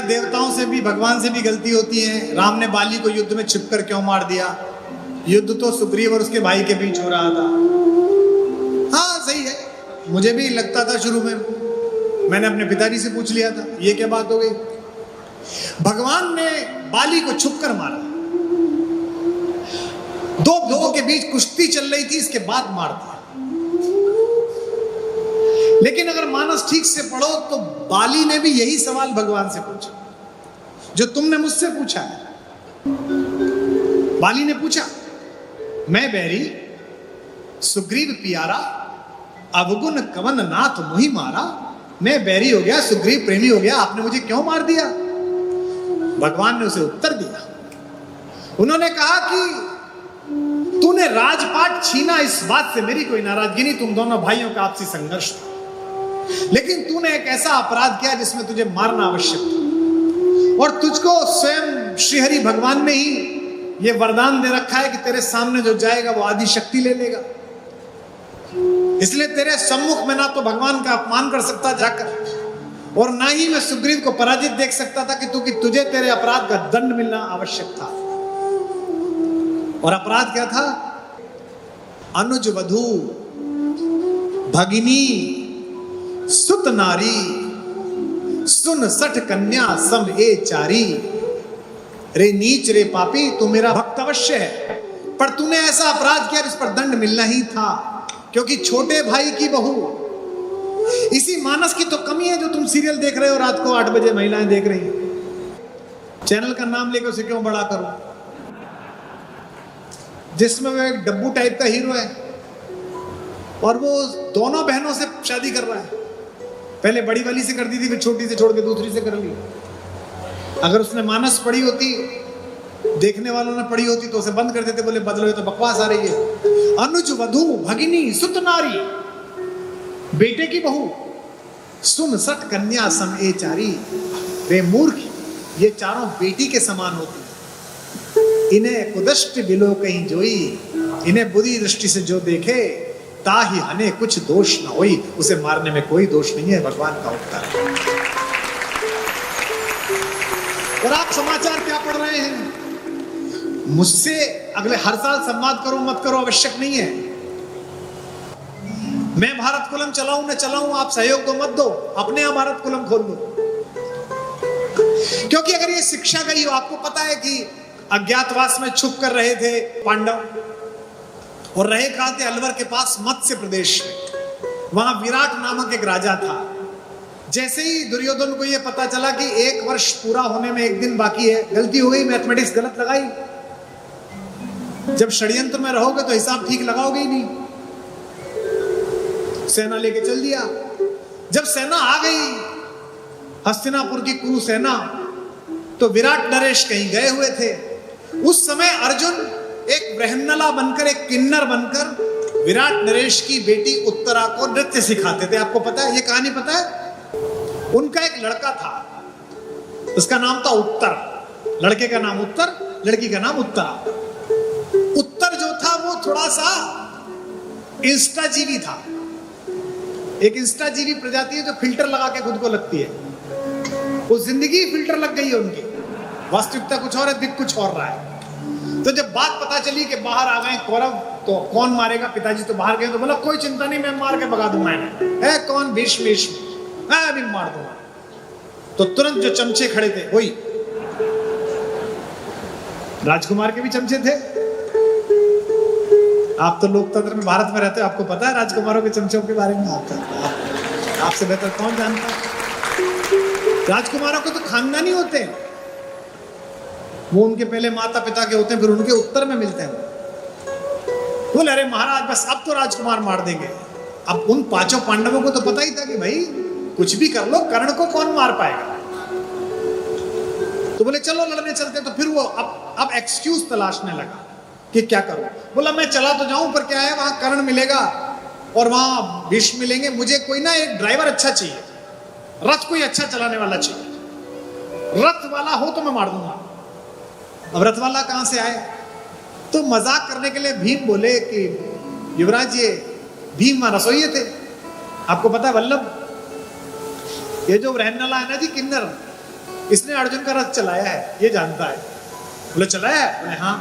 देवताओं से भी, भगवान से भी गलती होती है। राम ने बाली को युद्ध में छिपकर क्यों मार दिया? युद्ध तो सुग्रीव और उसके भाई के बीच हो रहा था। हाँ सही है, मुझे भी लगता था शुरू में, मैंने अपने पिताजी से पूछ लिया था ये क्या बात हो गई। भगवान ने बाली को छुपकर मारा, दो लोगों के बीच कुश्ती चल रही थी, इसके बाद मार दिया। लेकिन अगर मानस ठीक से पढ़ो तो बाली ने भी यही सवाल भगवान से पूछा जो तुमने मुझसे पूछा है। बाली ने पूछा, मैं बैरी सुग्रीव प्यारा, अवगुण कवन नाथ मुहि मारा। मैं बैरी हो गया, सुग्रीव प्रेमी हो गया, आपने मुझे क्यों मार दिया? भगवान ने उसे उत्तर दिया। उन्होंने कहा कि तूने राजपाट छीना, इस बात से मेरी कोई नाराजगी नहीं, तुम दोनों भाइयों का आपसी संघर्ष था। लेकिन तूने एक ऐसा अपराध किया जिसमें तुझे मारना आवश्यक था, और तुझको स्वयं श्रीहरि भगवान ने ही ये वरदान दे रखा है कि तेरे सामने जो जाएगा वो आदि शक्ति ले लेगा। इसलिए तेरे सम्मुख में ना तो भगवान का अपमान कर सकता जाकर, और ना ही मैं सुग्रीव को पराजित देख सकता था कि तुझे तेरे अपराध का दंड मिलना आवश्यक था। और अपराध क्या था? अनुज वधू भगिनी सुत नारी, सुन सठ कन्या सम ए चारी। रे नीच रे पापी, तू मेरा भक्त अवश्य है, पर तूने ऐसा अपराध किया जिस पर दंड मिलना ही था, क्योंकि छोटे भाई की बहू। इसी मानस की तो कमी है जो तुम सीरियल देख रहे हो रात को 8 बजे, महिलाएं देख रही हैं। चैनल का नाम लेकर उसे क्यों बड़ा करूं, जिसमें वो एक डब्बू टाइप का हीरो है और वो दोनों बहनों से शादी कर रहा है। पहले बड़ी वाली से कर दी थी, फिर छोटी से छोड़ के दूसरी से कर ली। अगर उसने मानस पढ़ी होती, देखने वालों ने पढ़ी होती तो उसे बंद कर देते, बोले बदलो, तो बकवास आ रही है। अनुज वधू भगिनी सुत नारी, बेटे की बहू, सुन सठ कन्या सम ए चारी। वे मूर्ख, ये चारों बेटी के समान होती है। इन्हें कुदृष्टि बिलो कहीं जोई, इन्हें बुरी दृष्टि से जो देखे ताहि हने कुछ दोष न होई। उसे मारने में कोई दोष नहीं है, भगवान का उत्तर है। और आप समाचार क्या पढ़ रहे हैं? मुझसे अगले हर साल संवाद करो मत करो आवश्यक नहीं है। मैं भारत कुलम चलाऊं न चलाऊं, आप सहयोग दो मत दो, अपने यहां भारत कुलम खोल लो। क्योंकि अगर ये शिक्षा गई हो, आपको पता है कि अज्ञातवास में छुप कर रहे थे पांडव, और रहे कहां थे? अलवर के पास मत्स्य प्रदेश में। वहां विराट नामक एक राजा था। जैसे ही दुर्योधन को यह पता चला कि 1 वर्ष पूरा होने में 1 दिन बाकी है, गलती हो गई, मैथमेटिक्स गलत लगाई। जब षड्यंत्र में रहोगे तो हिसाब ठीक लगाओगे ही नहीं। सेना लेके चल दिया। जब सेना आ गई हस्तिनापुर की कुरु सेना, तो विराट नरेश कहीं गए हुए थे। उस समय अर्जुन एक ब्रह्मनला बनकर, एक किन्नर बनकर विराट नरेश की बेटी उत्तरा को नृत्य सिखाते थे। आपको पता है, ये कहानी पता है? उनका एक लड़का था, उसका नाम था उत्तर। लड़के का नाम उत्तर, लड़की का नाम उत्तरा। उत्तर जो था वो थोड़ा सा इंस्टाजीवी था। एक इंस्टाजीवी प्रजाति है जो फिल्टर लगा के खुद को लगती है। वो जिंदगी फिल्टर लग गई है उनकी, वास्तविकता कुछ और है, दिख कुछ और रहा है। तो जब बात पता चली कि बाहर आ गए कौरव, तो कौन मारेगा? पिताजी तो बाहर गए, तो बोला कोई चिंता नहीं, मैं मार के भगा दूंगा इन्हें। है कौन? भीष्म, मैं अभी मार दूंगा। तो तुरंत जो चमचे खड़े थे, वही राजकुमार के भी चमचे थे। आप तो लोकतंत्र में, भारत में रहते हो, आपको पता है राजकुमारों के चमचों के बारे में। आपसे बेहतर कौन जानता है? राजकुमारों को तो खानदानी होते हैं, वो उनके पहले माता पिता के होते हैं, फिर उनके उत्तर में मिलते हैं। बोले अरे महाराज बस अब तो राजकुमार मार देंगे। अब उन 5 पांडवों को तो पता ही था कि भाई कुछ भी कर लो, कर्ण को कौन मार पाएगा। तो बोले चलो लड़ने चलते। तो फिर वो अब एक्सक्यूज तलाशने लगा कि क्या करूं। बोला मैं चला तो जाऊं, पर क्या है, वहां कर्ण मिलेगा और वहां भीष्म मिलेंगे। मुझे कोई ना एक ड्राइवर अच्छा चाहिए, रथ कोई अच्छा चलाने वाला चाहिए। रथ वाला हो तो मैं मार दूंगा। अब रथ वाला कहां से आए? तो मजाक करने के लिए भीम बोले कि युवराज, ये भीम वहां रसोइये थे, आपको पता है वल्लभ, ये जो रहनला है ना जी, किन्नर, इसने अर्जुन का रथ चलाया है, ये जानता है। बोले चलाया है? बोले हाँ।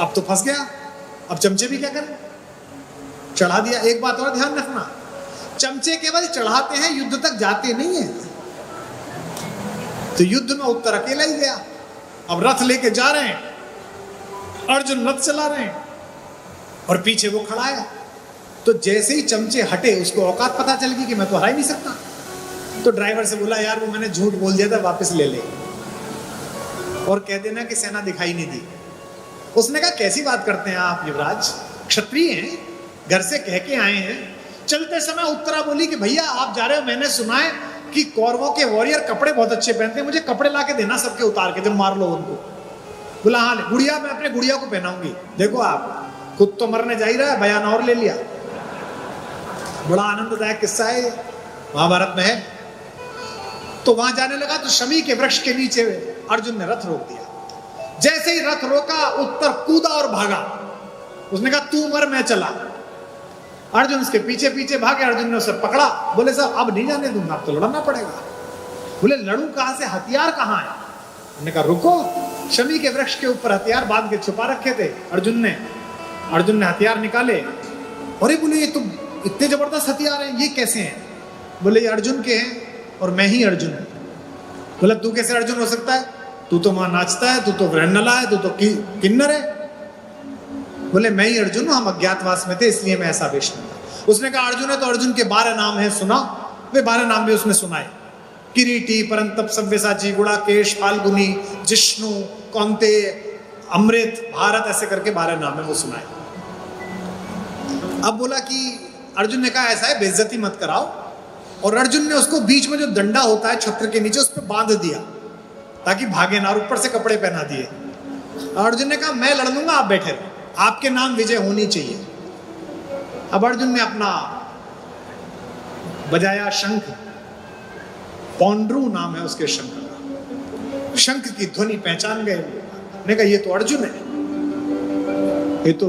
अब तो फंस गया, अब चमचे भी क्या करें, चढ़ा दिया। एक बात और ध्यान रखना, चमचे केवल चढ़ाते हैं, युद्ध तक जाते नहीं है। तो युद्ध में उत्तर अकेला ही गया। अब रथ लेके जा रहे हैं, अर्जुन रथ चला रहे हैं और पीछे वो खड़ा है। तो जैसे ही चमचे हटे, उसको औकात पता चल गई कि मैं तो हरा ही नहीं सकता। तो ड्राइवर से बोला, यार वो मैंने झूठ बोल दिया था, वापस ले ले और कह देना कि सेना दिखाई नहीं दी। उसने कहा, कैसी बात करते हैं आप युवराज, क्षत्रिय हैं, घर से कह के आए हैं। चलते समय उत्तरा बोली कि भैया आप जा रहे हो, मैंने सुना है कि कौरवों के वॉरियर कपड़े बहुत अच्छे पहनते हैं, मुझे कपड़े ला के देना सबके उतार के, जब मार लो उनको। बोला हाँ, गुड़िया मैं अपने गुड़िया को पहनाऊंगी। देखो आप, खुद तो मरने जा ही रहा है, बयान और ले लिया। बड़ा आनंददायक किस्सा है, महाभारत में है। तो वहां जाने लगा तो शमी के वृक्ष के नीचे अर्जुन ने रथ रोक दिया। जैसे ही रथ रोका, उत्तर कूदा और भागा। उसने कहा तू मर मैं चला। अर्जुन उसके पीछे पीछे भागे, अर्जुन ने उसे पकड़ा। बोले साहब अब नहीं जाने दूंगा, अब तो लड़ना पड़ेगा। बोले लड़ू कहां से, हथियार कहां है? उन्होंने कहा रुको, शमी के वृक्ष के ऊपर हथियार बांध के छुपा रखे थे अर्जुन ने हथियार निकाले। अरे बोले ये तो इतने जबरदस्त हथियार हैं, ये कैसे हैं? बोले ये अर्जुन के हैं और मैं ही अर्जुन हूं। बोला तू कैसे अर्जुन हो सकता है, तू तो वहां नाचता है, तू तो वृन्नला है, तू तो किन्नर है। बोले मैं ही अर्जुन हूं, हम अज्ञातवास में थे इसलिए मैं ऐसा वेश में था। उसने कहा अर्जुन है तो अर्जुन के 12 नाम है, सुना। वे 12 नाम भी उसने सुनाए, किरीटी, परंतप, सव्यसाची, गुड़ाकेश, फाल्गुनी, जिष्णु, कौंते, अमृत, भारत, ऐसे करके 12 नाम है वो सुनाए। अब बोला कि अर्जुन ने कहा ऐसा है, बेइज्जती मत कराओ। और अर्जुन ने उसको बीच में जो डंडा होता है छत्र के नीचे, उस पर बांध दिया ताकि भागे ना, और ऊपर से कपड़े पहना दिए। अर्जुन ने कहा मैं लड़ लूंगा, आप बैठे रहो, आपके नाम विजय होनी चाहिए। अब अर्जुन ने अपना बजाया शंख, पौंड्रू नाम है उसके शंख का। शंख की ध्वनि पहचान गए। ने कहा ये तो अर्जुन है, ये तो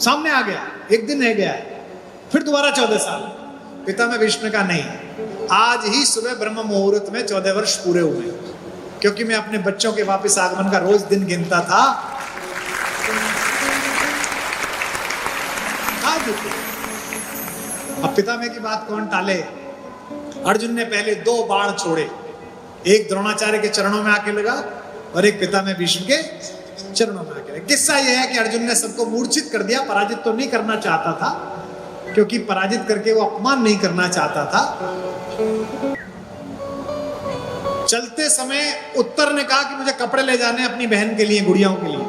सामने आ गया, एक दिन रह गया है, फिर दोबारा 14 साल। पिता में भीष्म का नहीं, आज ही सुबह ब्रह्म मुहूर्त में 14 वर्ष पूरे हुए, क्योंकि मैं अपने बच्चों के वापस आगमन का रोज दिन गिनता था। अब पिता में की बात कौन टाले। अर्जुन ने पहले 2 बाण छोड़े, एक द्रोणाचार्य के चरणों में आके लगा और एक पिता में भीष्म के चरणों में आके लगा। किस्सा यह है कि अर्जुन ने सबको मूर्छित कर दिया, पराजित तो नहीं करना चाहता था, क्योंकि पराजित करके वो अपमान नहीं करना चाहता था। चलते समय उत्तर ने कहा कि मुझे कपड़े ले जाने अपनी बहन के लिए, गुड़ियाओं के लिए।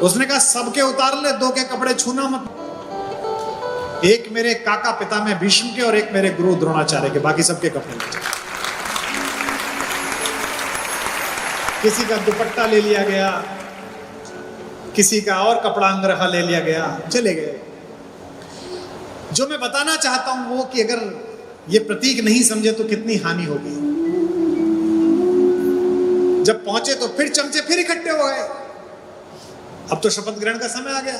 उसने कहा सबके उतार ले, 2 के कपड़े छूना मत। एक मेरे काका पिता में भीष्म के और एक मेरे गुरु द्रोणाचार्य के, बाकी सबके कपड़े ले जाए। किसी का दुपट्टा ले लिया गया, किसी का और कपड़ा अंगरखा ले लिया गया, चले गए। जो मैं बताना चाहता हूं वो कि अगर ये प्रतीक नहीं समझे तो कितनी हानि होगी। जब पहुंचे तो फिर चमचे फिर इकट्ठे हो गए। अब तो शपथ ग्रहण का समय आ गया,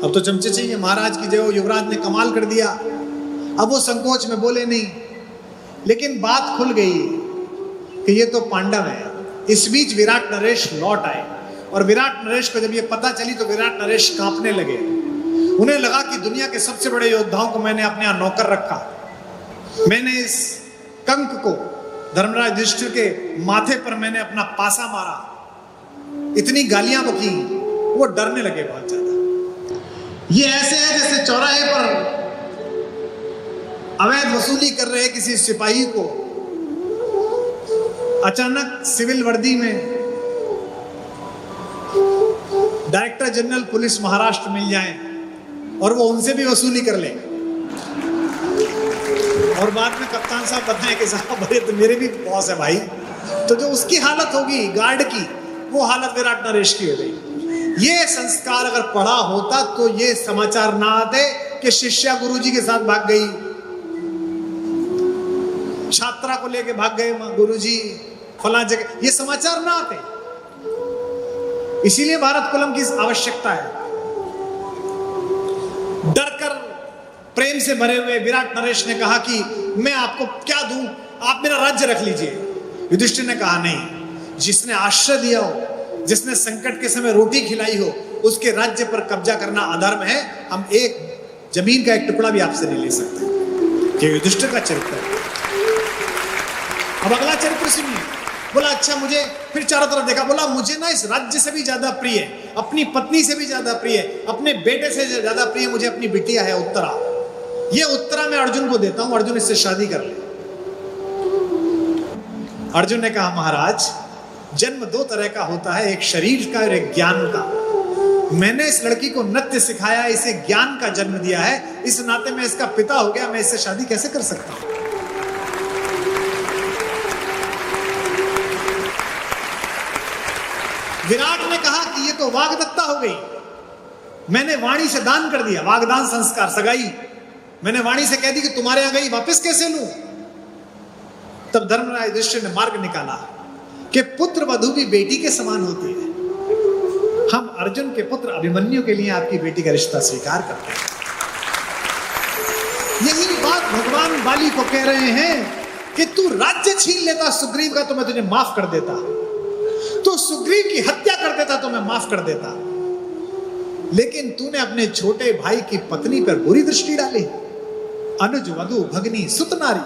अब तो चमचे चाहिए। महाराज की जय हो, युवराज ने कमाल कर दिया। अब वो संकोच में बोले नहीं, लेकिन बात खुल गई कि ये तो पांडव है। इस बीच विराट नरेश लौट आए, और विराट नरेश को जब ये पता चली तो विराट नरेश कांपने लगे। उन्हें लगा कि दुनिया के सबसे बड़े योद्धाओं को मैंने अपने यहां नौकर रखा, मैंने इस कंक को, धर्मराज युधिष्ठिर के माथे पर मैंने अपना पासा मारा, इतनी गालियां बकी, वो डरने लगे बहुत ज्यादा। ये ऐसे है जैसे चौराहे पर अवैध वसूली कर रहे किसी सिपाही को अचानक सिविल वर्दी में डायरेक्टर जनरल पुलिस महाराष्ट्र मिल जाए और वो उनसे भी वसूली कर ले, और बाद में कप्तान साहब बताएं कि साहब अरे तो मेरे भी बॉस है भाई, तो जो उसकी हालत होगी गार्ड की, वो हालत विराट नरेश की हो गई। ये संस्कार अगर पढ़ा होता तो ये समाचार ना आते कि शिष्या गुरुजी के साथ भाग गई, छात्रा को लेके भाग गए गुरुजी फलां जगह, ये समाचार ना आते। इसीलिए भारत कुलम की आवश्यकता है। डरकर प्रेम से भरे हुए विराट नरेश ने कहा कि मैं आपको क्या दूं, आप मेरा राज्य रख लीजिए। युधिष्ठिर ने कहा नहीं, जिसने आश्रय दिया हो, जिसने संकट के समय रोटी खिलाई हो, उसके राज्य पर कब्जा करना अधर्म है। हम एक जमीन का एक टुकड़ा भी आपसे नहीं ले सकते। ये युधिष्ठिर का चरित्र है। अब अगला चरित्र सुनिए। बोला अच्छा, मुझे फिर चारों तरफ देखा, बोला मुझे ना इस राज्य से भी ज्यादा प्रिय, अपनी पत्नी से भी ज्यादा प्रिय, अपने बेटे से ज्यादा प्रिय मुझे अपनी बिटिया है उत्तरा। ये उत्तरा मैं अर्जुन को देता हूं, अर्जुन इससे शादी कर ले। अर्जुन ने कहा महाराज, जन्म दो तरह का होता है, एक शरीर का और एक ज्ञान का। मैंने इस लड़की को नृत्य सिखाया, इसे ज्ञान का जन्म दिया है, इस नाते मैं इसका पिता हो गया, मैं इससे शादी कैसे कर सकता हूं? विराट ने कहा कि ये तो वाग्दत्ता हो गई, मैंने वाणी से दान कर दिया, वागदान संस्कार, सगाई मैंने वाणी से कह दी कि तुम्हारे यहां गई, वापस कैसे लूं? तब धर्मराज युधिष्ठिर ने मार्ग निकाला कि पुत्र वधू भी बेटी के समान होती है। हम अर्जुन के पुत्र अभिमन्यु के लिए आपकी बेटी का रिश्ता स्वीकार करते हैं। यही बात भगवान बाली को कह रहे हैं कि तू राज्य छीन लेता सुग्रीव का तो मैं तुझे माफ कर देता, तो सुग्रीव की हत्या कर देता तो मैं माफ कर देता, लेकिन तूने अपने छोटे भाई की पत्नी पर बुरी दृष्टि डाली। अनुज वधु भगनी सुतनारी,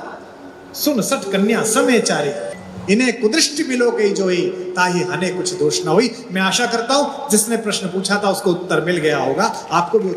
सुन सठ कन्या समय चारी, इन्हें कुदृष्टि मिलो कई जोई, ताही हने कुछ दोष न हुई। मैं आशा करता हूं जिसने प्रश्न पूछा था उसको उत्तर मिल गया होगा। आपको भी